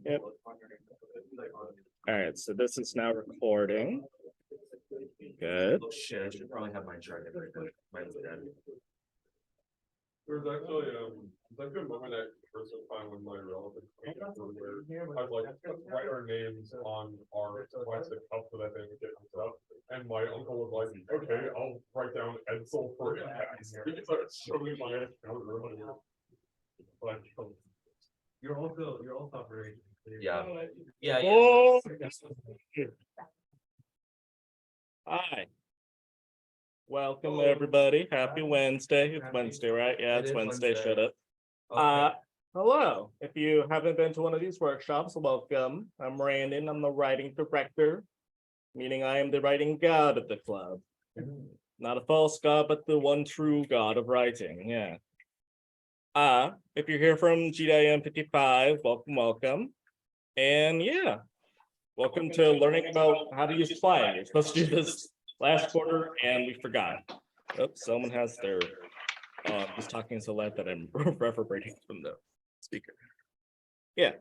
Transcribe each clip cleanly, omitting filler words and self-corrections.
Yep. All right, so this is now recording. Good. Oh shit, I should probably have my chart in there, but mine's dead. There was actually a good moment at first time when my relatives came over where I'd like write our names on our plastic cup so that they would get stuff. And my uncle was like, okay, I'll write down Edsel for impacts. He started showing my account earlier. But You're also very. Yeah. Yeah, yeah. Oh. Hi. Welcome everybody. Happy Wednesday. It's Wednesday, right? Yeah, it's Wednesday. Shut up. Okay. Hello. If you haven't been to one of these workshops, welcome. I'm Brandon. I'm the writing director, meaning I am the writing god of the club. Not a false god, but the one true god of writing. Yeah. If you're here from GDIM 55, welcome. And yeah, welcome to learning about how to use Twine. You're supposed to do this last quarter and we forgot. Oops, someone has their just talking so loud that I'm reverberating from the speaker. Yeah,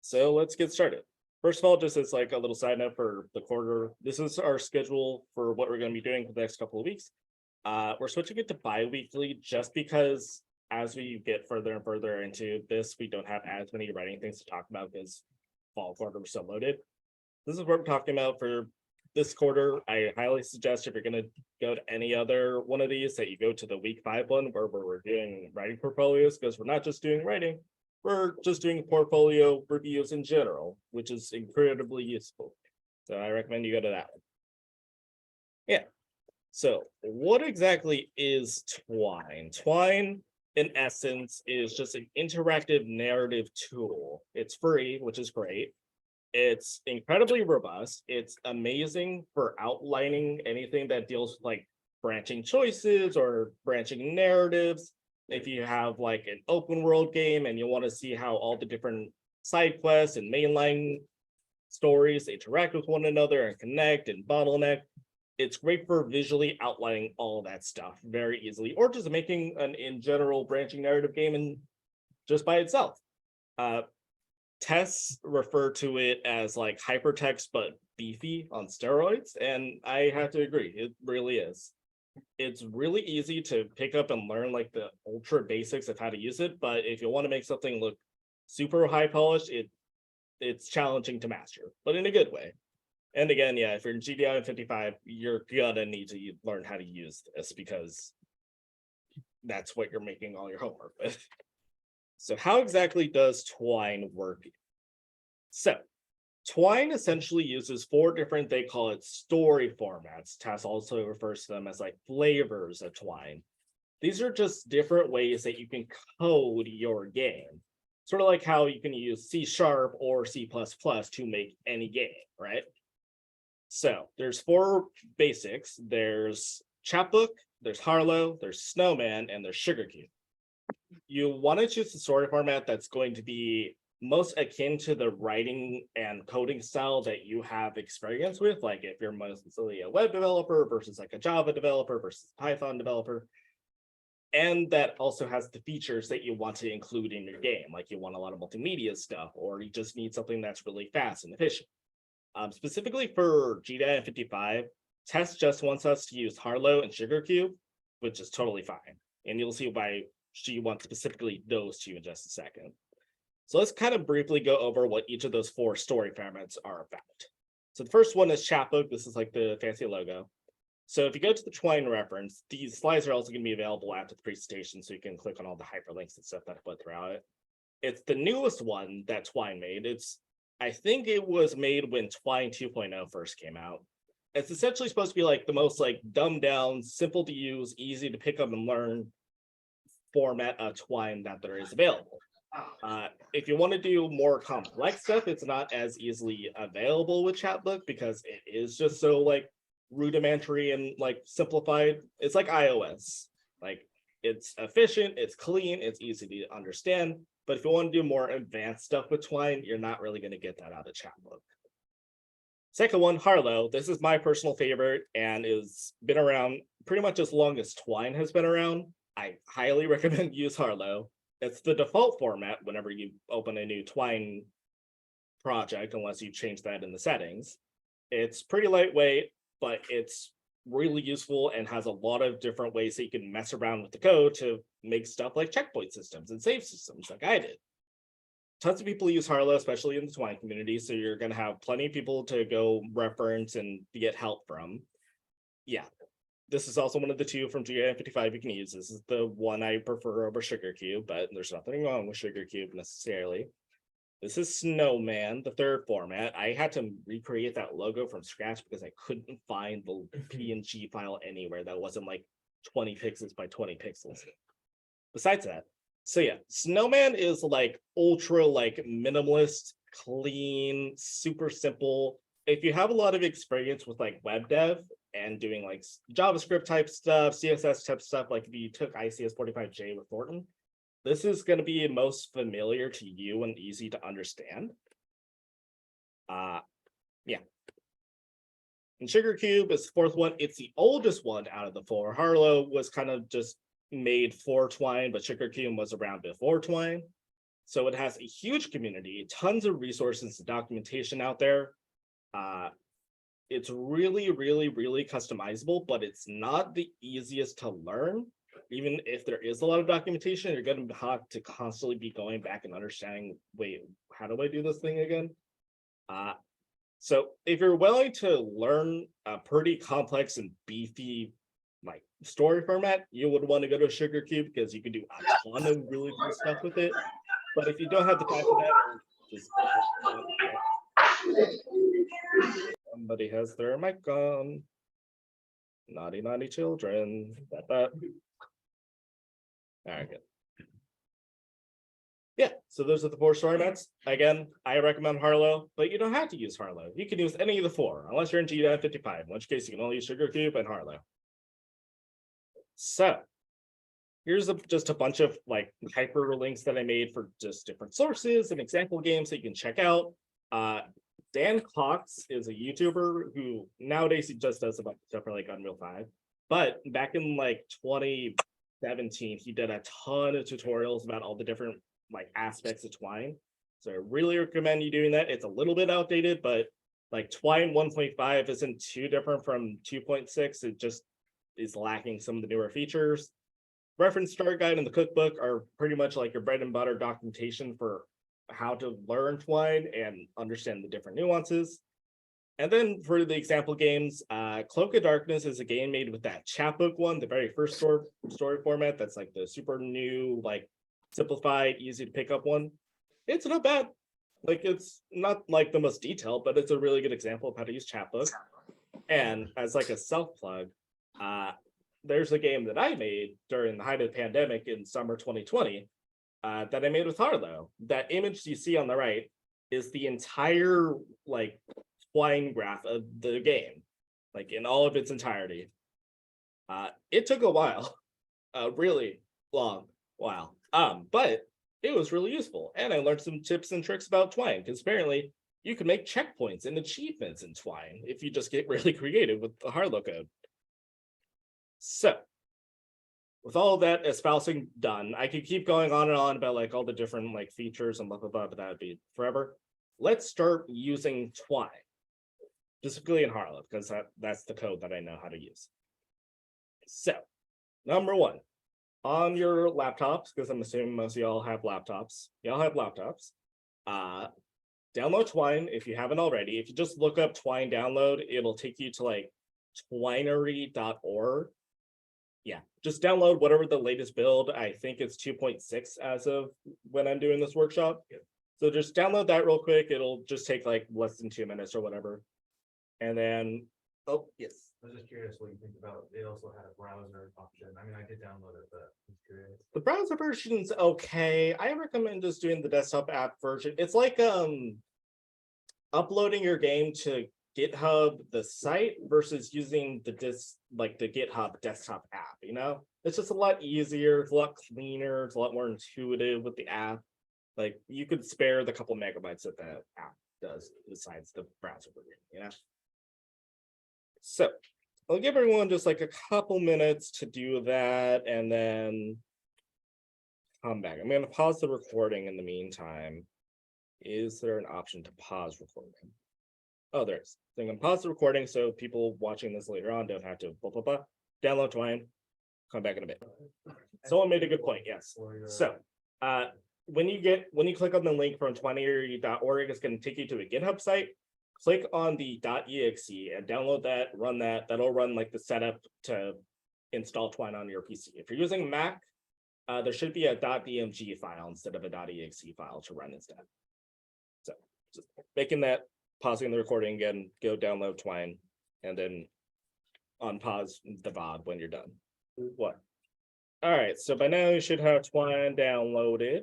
so let's get started. First of all, just as like a little side note for the quarter, this is our schedule for what we're going to be doing for the next couple of weeks. We're switching it to bi-weekly just because as we get further and further into this, we don't have as many writing things to talk about because fall quarter was so loaded. This is what we're talking about for this quarter. I highly suggest if you're going to go to any other one of these that you go to the week 5 one where we're doing writing portfolios, because we're not just doing writing, we're just doing portfolio reviews in general, which is incredibly useful. So I recommend you go to that one. Yeah. So what exactly is Twine? Twine, in essence, is just an interactive narrative tool. It's free, which is great. It's incredibly robust. It's amazing for outlining anything that deals with like branching choices or branching narratives. If you have like an open world game and you want to see how all the different side quests and mainline stories interact with one another and connect and bottleneck, it's great for visually outlining all that stuff very easily, or just making an in general branching narrative game and just by itself. Tests refer to it as like hypertext but beefy on steroids, and I have to agree, it really is. It's really easy to pick up and learn like the ultra basics of how to use it, but if you want to make something look super high polished, it's challenging to master, but in a good way. And again, yeah, if you're in GDI 55, you're gonna need to learn how to use this because that's what you're making all your homework with. So how exactly does Twine work? So Twine essentially uses 4 different, they call it story formats. Tess also refers to them as like flavors of Twine. These are just different ways that you can code your game. Sort of like how you can use C# or C++ to make any game, right? So there's 4 basics. There's Chapbook, there's Harlowe, there's Snowman, and there's SugarCube. You want to choose the story format that's going to be most akin to the writing and coding style that you have experience with. Like if you're mostly a web developer versus like a Java developer versus Python developer. And that also has the features that you want to include in your game. Like you want a lot of multimedia stuff, or you just need something that's really fast and efficient. Specifically for GDI 55, Tess just wants us to use Harlowe and SugarCube, which is totally fine. And you'll see why she wants specifically those 2 in just a second. So let's kind of briefly go over what each of those 4 story formats are about. So the first one is Chapbook. This is like the fancy logo. So if you go to the Twine reference, these slides are also going to be available after the presentation, so you can click on all the hyperlinks and stuff that I put throughout it. It's the newest one that Twine made. I think it was made when Twine 2.0 first came out. It's essentially supposed to be like the most like dumbed down, simple to use, easy to pick up and learn format of Twine that there is available. If you want to do more complex stuff, it's not as easily available with Chapbook because it is just so like rudimentary and like simplified. It's like iOS. Like it's efficient, it's clean, it's easy to understand. But if you want to do more advanced stuff with Twine, you're not really going to get that out of Chapbook. Second one, Harlowe. This is my personal favorite and is been around pretty much as long as Twine has been around. I highly recommend use Harlowe. It's the default format whenever you open a new Twine project unless you change that in the settings. It's pretty lightweight, but it's really useful and has a lot of different ways that you can mess around with the code to make stuff like checkpoint systems and save systems like I did. Tons of people use Harlowe, especially in the Twine community, so you're going to have plenty of people to go reference and get help from. Yeah, this is also one of the two from GI55 you can use. This is the one I prefer over SugarCube, but there's nothing wrong with SugarCube necessarily. This is Snowman, the third format. I had to recreate that logo from scratch because I couldn't find the PNG file anywhere that wasn't like 20 pixels by 20 pixels. Besides that, so yeah, Snowman is like ultra like minimalist, clean, super simple. If you have a lot of experience with like web dev and doing like JavaScript type stuff, CSS type stuff, like if you took ICS 45J with Thornton, this is going to be most familiar to you and easy to understand. Yeah. And SugarCube is the fourth one. It's the oldest one out of the four. Harlowe was kind of just made for Twine, but SugarCube was around before Twine. So it has a huge community, tons of resources and documentation out there. It's really, really, really customizable, but it's not the easiest to learn. Even if there is a lot of documentation, you're going to have to constantly be going back and understanding, wait, how do I do this thing again? So if you're willing to learn a pretty complex and beefy like story format, you would want to go to SugarCube because you can do a ton of really cool stuff with it. But if you don't have the time for that, just somebody has their mic on. Naughty, naughty children. All right, good. Yeah, so those are the four story mats. Again, I recommend Harlowe, but you don't have to use Harlowe. You can use any of the four, unless you're in GDI55, in which case you can only use SugarCube and Harlowe. So here's just a bunch of like hyperlinks that I made for just different sources and example games that you can check out. Dan Cox is a YouTuber who nowadays he just does a bunch of stuff for like Unreal 5. But back in like 2017, he did a ton of tutorials about all the different like aspects of Twine. So I really recommend you doing that. It's a little bit outdated, but like Twine 1.5 isn't too different from 2.6. It just is lacking some of the newer features. Reference start guide and the cookbook are pretty much like your bread and butter documentation for how to learn Twine and understand the different nuances. And then for the example games, Cloak of Darkness is a game made with that Chapbook one, the very first story format. That's like the super new, like simplified, easy to pick up one. It's not bad. Like it's not like the most detailed, but it's a really good example of how to use Chapbook. And as like a self plug, there's a game that I made during the height of the pandemic in summer 2020 that I made with Harlowe. That image you see on the right is the entire like Twine graph of the game, like in all of its entirety. It took a while, a really long while, but it was really useful, and I learned some tips and tricks about Twine because apparently you can make checkpoints and achievements in Twine if you just get really creative with the Harlowe code. So with all of that espousing done, I could keep going on and on about like all the different like features and blah blah blah, but that would be forever. Let's start using Twine, specifically in Harlowe, because that's the code that I know how to use. So number one, on your laptops, because I'm assuming most of y'all have laptops. Y'all have laptops. Download Twine if you haven't already. If you just look up Twine download, it'll take you to like twinery.org. Yeah, just download whatever the latest build. I think it's 2.6 as of when I'm doing this workshop. Yeah. So just download that real quick. It'll just take like less than 2 minutes or whatever. And then, oh, yes. I was just curious what you think about, they also had a browser option. I mean, I did download it, but I'm curious. The browser version's okay. I recommend just doing the desktop app version. It's like uploading your game to GitHub, the site, versus using the GitHub desktop app, you know? It's just a lot easier, it's a lot cleaner, it's a lot more intuitive with the app. Like you could spare the couple megabytes that the app does besides the browser version, you know? So I'll give everyone just like a couple minutes to do that and then come back. I'm going to pause the recording in the meantime. Is there an option to pause recording? Oh, there is. So I'm gonna pause the recording so people watching this later on don't have to blah, blah, blah. Download Twine, come back in a bit. Someone made a good point, yes. So when you click on the link from twineary.org, it's going to take you to a GitHub site. Click on the .exe and download that, run that. That'll run like the setup to install Twine on your PC. If you're using Mac, there should be a .dmg file instead of a .exe file to run instead. So just making that, pausing the recording again, go download Twine, and then unpause the VOD when you're done. What? All right, so by now you should have Twine downloaded.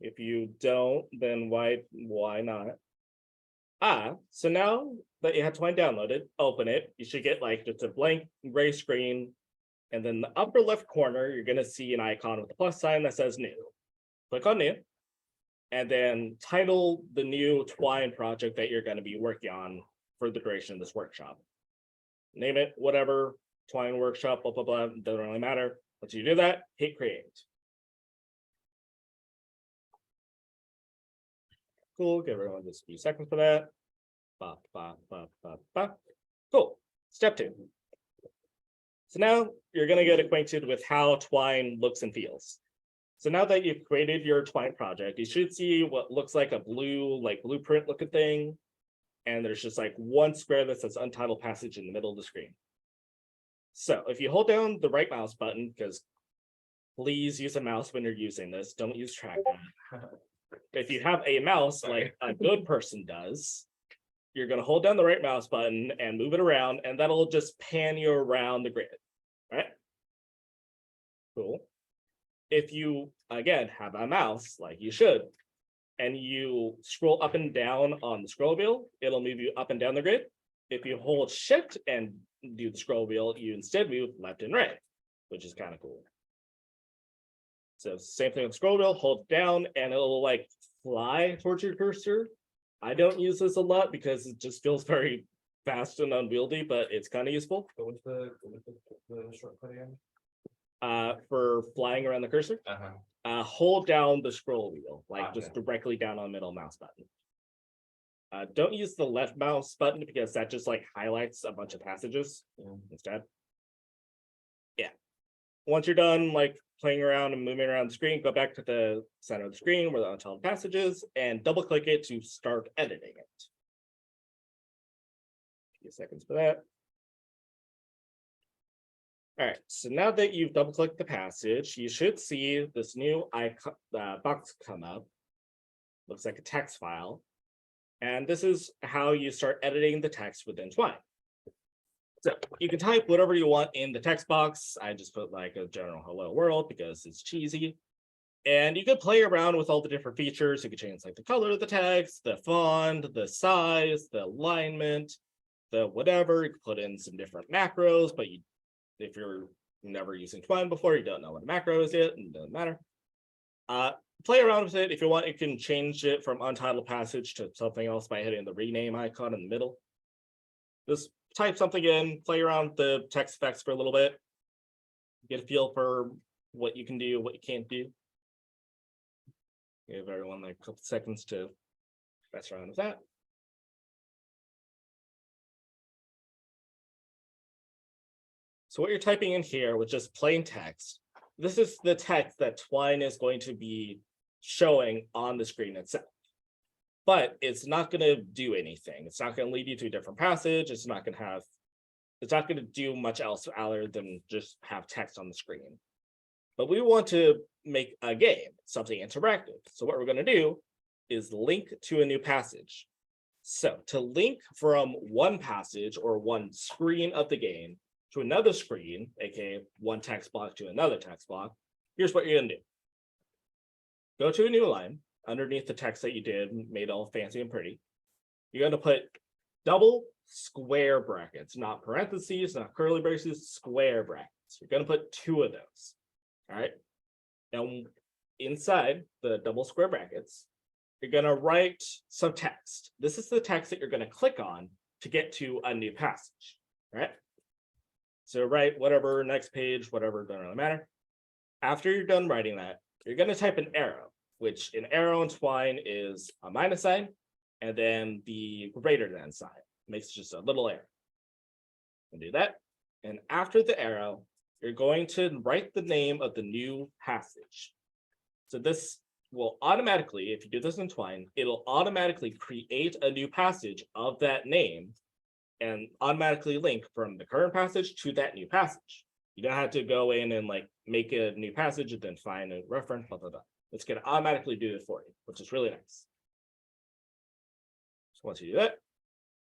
If you don't, then why not? So now that you have Twine downloaded, open it. You should get like just a blank gray screen. And then the upper left corner, you're gonna see an icon with a plus sign that says new. Click on new. And then title the new Twine project that you're gonna be working on for the duration of this workshop. Name it, whatever, Twine workshop, blah, blah, blah, doesn't really matter. Once you do that, hit create. Cool, give everyone just a few seconds for that. Ba, ba, ba, ba, ba. Cool, step 2. So now you're gonna get acquainted with how Twine looks and feels. So now that you've created your Twine project, you should see what looks like a blue, like blueprint looking thing. And there's just like one square that says untitled passage in the middle of the screen. So if you hold down the right mouse button, because please use a mouse when you're using this, don't use trackpad. If you have a mouse like a good person does, you're going to hold down the right mouse button and move it around, and that'll just pan you around the grid, right? Cool. If you, again, have a mouse like you should, and you scroll up and down on the scroll wheel, it'll move you up and down the grid. If you hold shift and do the scroll wheel, you instead move left and right, which is kind of cool. So same thing with scroll wheel, hold down and it'll like fly towards your cursor. I don't use this a lot because it just feels very fast and unwieldy, but it's kind of useful. But what's the shortcut again? For flying around the cursor, hold down the scroll wheel, like just directly down on the middle mouse button. Don't use the left mouse button because that just like highlights a bunch of passages instead. Yeah. Once you're done like playing around and moving around the screen, go back to the center of the screen where the untitled passage is and double click it to start editing it. A few seconds for that. All right, so now that you've double clicked the passage, you should see this new icon box come up. Looks like a text file. And this is how you start editing the text within Twine. So you can type whatever you want in the text box. I just put like a general hello world because it's cheesy. And you could play around with all the different features. You could change like the color of the text, the font, the size, the alignment, the whatever. You could put in some different macros, but if you're never using Twine before, you don't know what a macro is yet, and it doesn't matter. Play around with it. If you want, you can change it from untitled passage to something else by hitting the rename icon in the middle. Just type something in, play around with the text effects for a little bit, get a feel for what you can do, what you can't do. Give everyone like a couple seconds to mess around with that. So what you're typing in here with just plain text, this is the text that Twine is going to be showing on the screen itself. But it's not going to do anything. It's not going to lead you to a different passage. It's not going to do much else other than just have text on the screen. But we want to make a game, something interactive. So what we're going to do is link to a new passage. So to link from one passage or one screen of the game to another screen, aka one text block to another text block, here's what you're going to do. Go to a new line underneath the text that you did, made all fancy and pretty. You're going to put double square brackets, not parentheses, not curly braces, square brackets. You're going to put 2 of those. All right. Now, inside the double square brackets, you're going to write some text. This is the text that you're going to click on to get to a new passage. All right. So write whatever, next page, whatever, doesn't really matter. After you're done writing that, you're going to type an arrow. which in arrow and Twine is a minus sign, and then the greater than sign makes just a little arrow. And do that. And after the arrow, you're going to write the name of the new passage. So this will automatically, if you do this in Twine, it'll automatically create a new passage of that name and automatically link from the current passage to that new passage. You don't have to go in and like make a new passage and then find a reference, blah, blah, blah. It's going to automatically do it for you, which is really nice. So once you do that,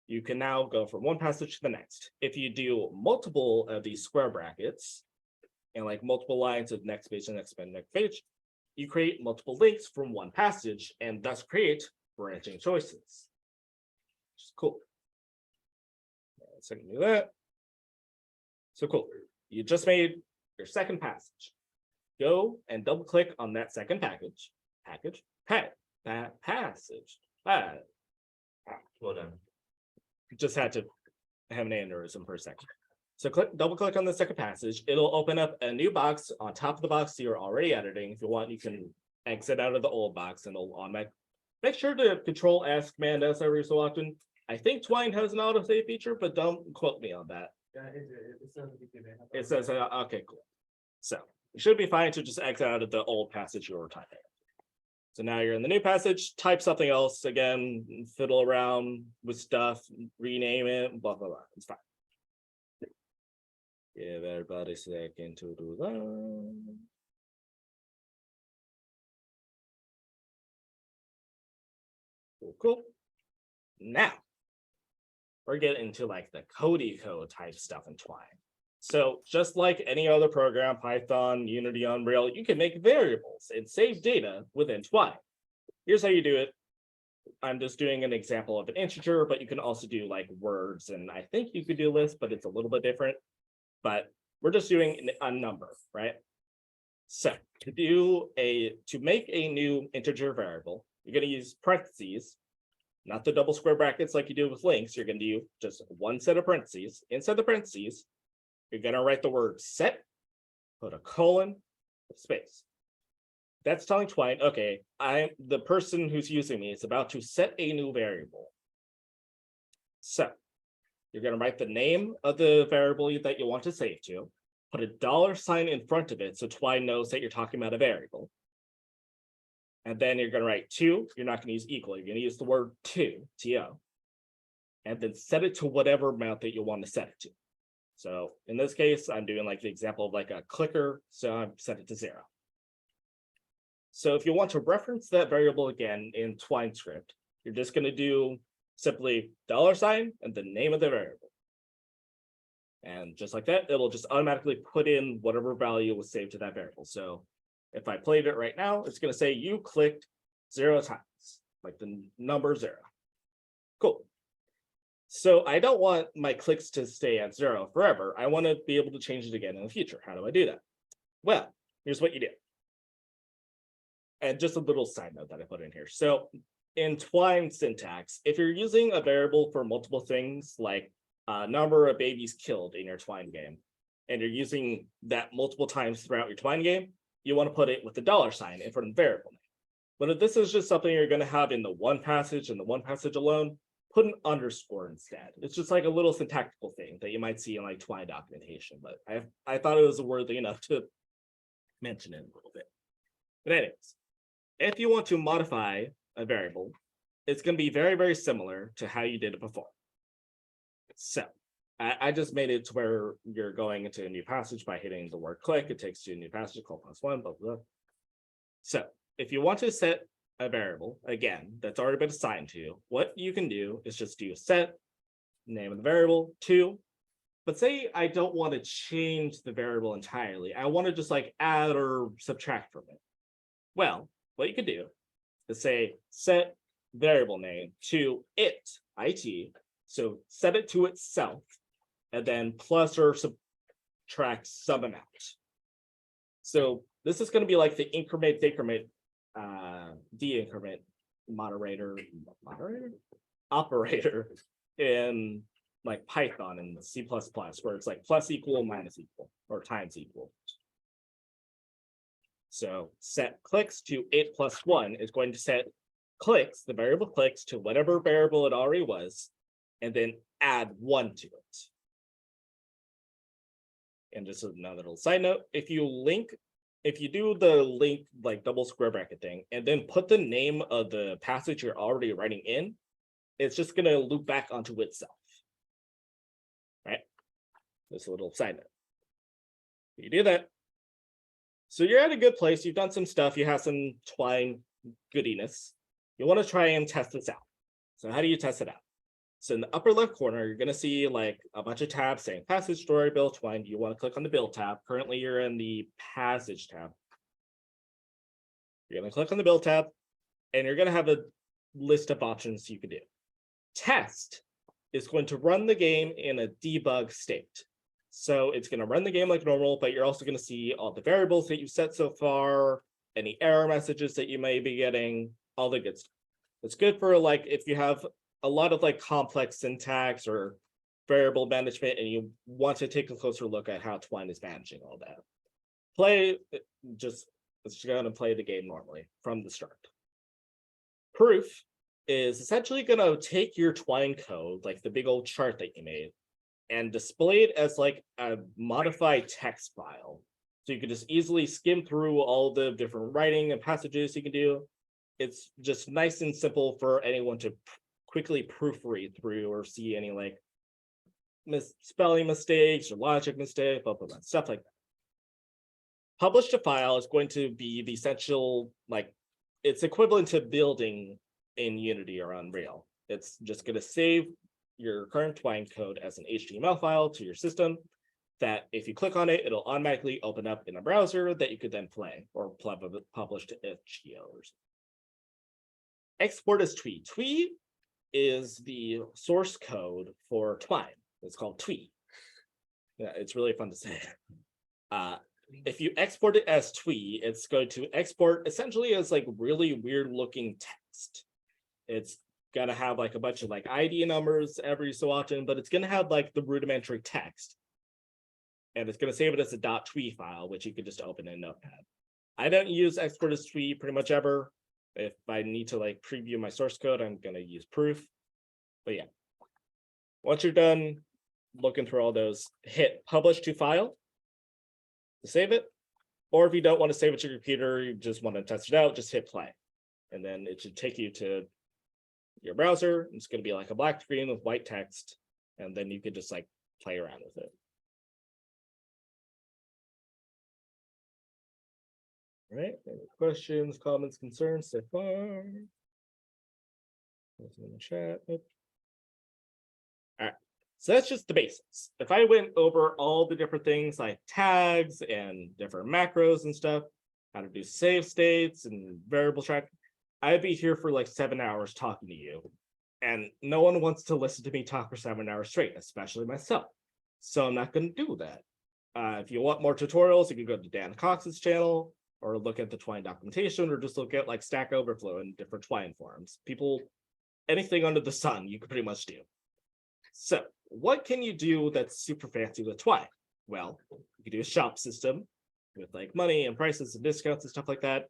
you can now go from one passage to the next. If you do multiple of these square brackets and like multiple lines of next page to next page, next page, you create multiple links from one passage and thus create branching choices. Which is cool. So you can do that. So cool. You just made your second passage. Go and double click on that second passage. Well done. Just had to have an aneurysm for a second. So double click on the second passage. It'll open up a new box on top of the box you're already editing. If you want, you can exit out of the old box and it'll automatic. Make sure to Control S, Command S every so often. I think Twine has an autosave feature, but don't quote me on that. Yeah, it says It says, okay, cool. So you should be fine to just exit out of the old passage you were typing. So now you're in the new passage, type something else again, fiddle around with stuff, rename it, blah, blah, blah. It's fine. Give everybody a second to do that. Cool, cool. Now, we're getting into like the Cody code type stuff in Twine. So just like any other program, Python, Unity, Unreal, you can make variables and save data within Twine. Here's how you do it. I'm just doing an example of an integer, but you can also do like words. And I think you could do lists, but it's a little bit different. But we're just doing a number, right? So to make a new integer variable, you're going to use parentheses, not the double square brackets like you do with links. You're going to do just one set of parentheses. Inside the parentheses, you're going to write the word set, put a colon, space. That's telling Twine, okay, the person who's using me is about to set a new variable. So you're going to write the name of the variable that you want to save to, put a $sign in front of it so Twine knows that you're talking about a variable. And then you're going to write 2. You're not going to use equal. You're going to use the word to, T-O. And then set it to whatever amount that you want to set it to. So in this case, I'm doing like the example of like a clicker. So I've set it to 0. So if you want to reference that variable again in Twine script, you're just going to do simply $sign and the name of the variable. And just like that, it'll just automatically put in whatever value was saved to that variable. So if I played it right now, it's going to say you clicked 0 times, like the number 0. Cool. So I don't want my clicks to stay at 0 forever. I want to be able to change it again in the future. How do I do that? Well, here's what you do. And just a little side note that I put in here. So in Twine syntax, if you're using a variable for multiple things, like a number of babies killed in your Twine game, and you're using that multiple times throughout your Twine game, you want to put it with the $sign in front of the variable name. But if this is just something you're going to have in the one passage and the one passage alone, put an underscore instead. It's just like a little syntactical thing that you might see in like Twine documentation, but I thought it was worthy enough to mention it a little bit. But anyways, if you want to modify a variable, it's going to be very, very similar to how you did it before. So I just made it to where you're going into a new passage by hitting the word click. It takes you to a new passage called +1, blah, blah, blah. So if you want to set a variable, again, that's already been assigned to you, what you can do is just do set, name of the variable, 2. But say I don't want to change the variable entirely. I want to just like add or subtract from it. Well, what you could do is say set variable name to it, so set it to itself, and then plus or subtract some amount. So this is going to be like the increment, decrement, de-increment operator in like Python and C++, where it's like plus equal, minus equal, or times equal. So set clicks to 8 plus 1 is going to set clicks, the variable clicks, to whatever variable it already was, and then add 1 to it. And just another little side note, if you do the link like double square bracket thing, and then put the name of the passage you're already writing in, it's just going to loop back onto itself. Right? Just a little side note. You do that. So you're at a good place. You've done some stuff. You have some Twine goodiness. You want to try and test this out. So how do you test it out? So in the upper left corner, you're going to see like a bunch of tabs saying passage, story, build, Twine. You want to click on the build tab. Currently, you're in the passage tab. You're going to click on the build tab, and you're going to have a list of options you can do. Test is going to run the game in a debug state. So it's going to run the game like normal, but you're also going to see all the variables that you've set so far, any error messages that you may be getting, all the good stuff. It's good for like if you have a lot of like complex syntax or variable management and you want to take a closer look at how Twine is managing all that. It's just going to play the game normally from the start. Proof is essentially going to take your Twine code, like the big old chart that you made, and display it as like a modified text file. So you can just easily skim through all the different writing and passages you can do. It's just nice and simple for anyone to quickly proofread through or see any like spelling mistakes or logic mistakes, blah, blah, blah, stuff like that. Publish to file is going to be the essential, like it's equivalent to building in Unity or Unreal. It's just going to save your current Twine code as an HTML file to your system that if you click on it, it'll automatically open up in a browser that you could then play or publish to itch.io. Export as Twee. Twee is the source code for Twine. It's called Twee. Yeah, it's really fun to say. If you export it as Twee, it's going to export essentially as like really weird looking text. It's gonna have like a bunch of like ID numbers every so often, but it's gonna have like the rudimentary text. And it's gonna save it as a .twee file, which you can just open in Notepad. I don't use export as Twee pretty much ever. If I need to like preview my source code, I'm gonna use proof. But yeah, once you're done looking through all those, hit publish to file to save it. Or if you don't want to save it to your computer, you just want to test it out, just hit play. And then it should take you to your browser. It's going to be like a black screen with white text. And then you could just like play around with it. All right, any questions, comments, concerns so far? Nothing in the chat. All right, so that's just the basics. If I went over all the different things like tags and different macros and stuff, how to do save states and variable track, I'd be here for like 7 hours talking to you. And no one wants to listen to me talk for 7 hours straight, especially myself. So I'm not going to do that. If you want more tutorials, you can go to Dan Cox's channel, or look at the Twine documentation, or just look at like Stack Overflow and different Twine forums. People, anything under the sun, you can pretty much do. So what can you do that's super fancy with Twine? Well, you can do a shop system with like money and prices and discounts and stuff like that.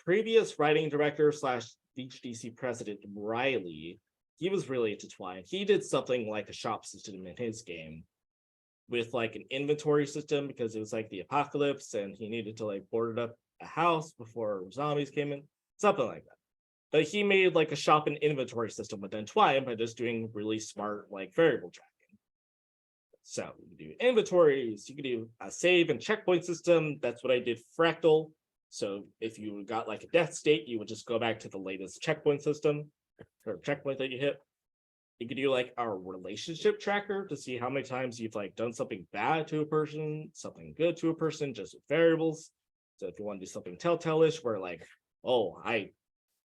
Previous writing director / VGDC president Riley, he was really into Twine. He did something like a shop system in his game with like an inventory system because it was like the apocalypse and he needed to like board up a house before zombies came in, something like that. But he made like a shop and inventory system within Twine by just doing really smart like variable tracking. So you can do inventories, you can do a save and checkpoint system. That's what I did for Fractal. So if you got like a death state, you would just go back to the latest checkpoint system or checkpoint that you hit. You could do like our relationship tracker to see how many times you've like done something bad to a person, something good to a person, just with variables. So if you want to do something telltale-ish where like, oh, I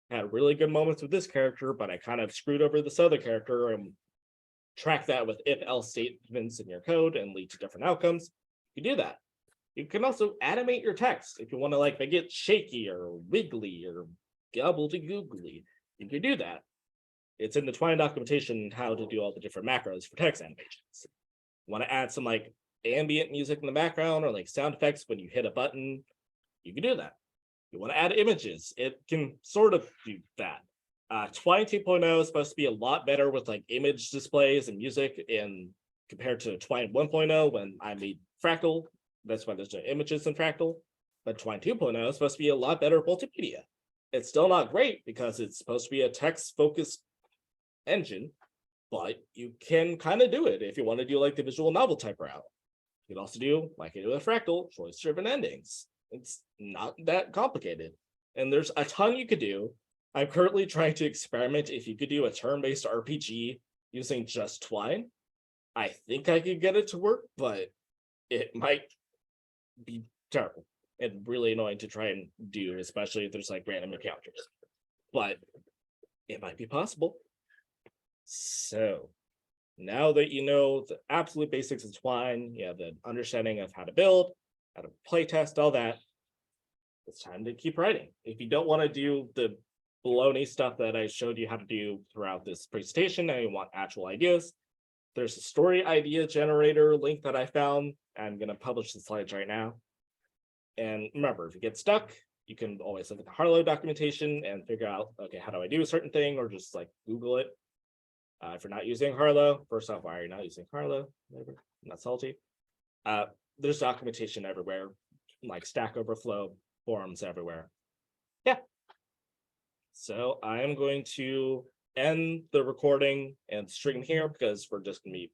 had really good moments with this character, but I kind of screwed over this other character, and track that with if-else statements in your code and lead to different outcomes, you can do that. You can also animate your text if you want to like make it shaky or wiggly or gobbledygoogly. You can do that. It's in the Twine documentation how to do all the different macros for text animations. Want to add some like ambient music in the background or like sound effects when you hit a button. you can do that. You want to add images, it can sort of do that. Twine 2.0 is supposed to be a lot better with like image displays and music in compared to Twine 1.0 when I made Fractal. That's why there's no images in Fractal. But Twine 2.0 is supposed to be a lot better multimedia. It's still not great because it's supposed to be a text-focused engine, but you can kind of do it if you want to do like the visual novel type route. You can also do, like I do with Fractal, choice-driven endings. It's not that complicated. And there's a ton you could do. I'm currently trying to experiment if you could do a turn-based RPG using just Twine. I think I could get it to work, but it might be terrible and really annoying to try and do, especially if there's like random encounters. But it might be possible. So now that you know the absolute basics of Twine, you have the understanding of how to build, how to play test, all that, it's time to keep writing. If you don't want to do the baloney stuff that I showed you how to do throughout this presentation and you want actual ideas, there's a story idea generator link that I found. I'm going to publish the slides right now. And remember, if you get stuck, you can always look at the Harlowe documentation and figure out, okay, how do I do a certain thing, or just like Google it. If you're not using Harlowe, first off, why are you not using Harlowe? Whatever. I'm not salty. There's documentation everywhere, like Stack Overflow, forums everywhere. Yeah. So I am going to end the recording and stream here because we're just going to be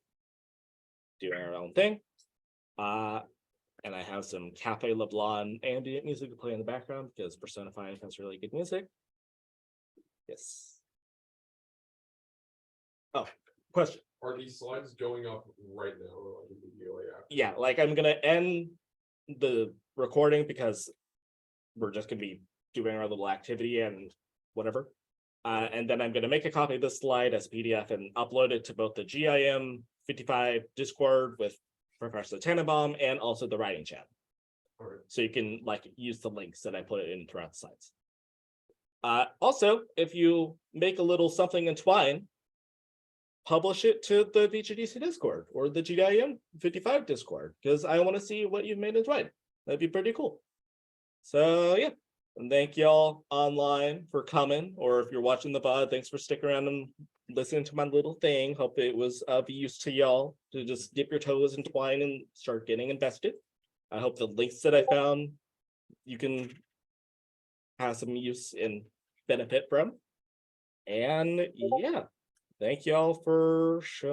doing our own thing. And I have some Cafe LeBlanc ambient music to play in the background because Persona 5 has really good music. Yes. Oh, question. Are these slides going up right now or like immediately after? Yeah, like I'm gonna end the recording because we're just gonna be doing our little activity and whatever. And then I'm gonna make a copy of this slide as a PDF and upload it to both the GIM 55 Discord with Professor Tannenbaum and also the writing chat. Alright. So you can like use the links that I put in throughout the slides. Also, if you make a little something in Twine, publish it to the VGDC Discord or the GIM 55 Discord, because I want to see what you've made in Twine. That'd be pretty cool. So yeah, and thank y'all online for coming, or if you're watching the VOD, thanks for sticking around and listening to my little thing. Hope it was of use to y'all to just dip your toes in Twine and start getting invested. I hope the links that I found you can have some use and benefit from. And yeah, thank y'all for showing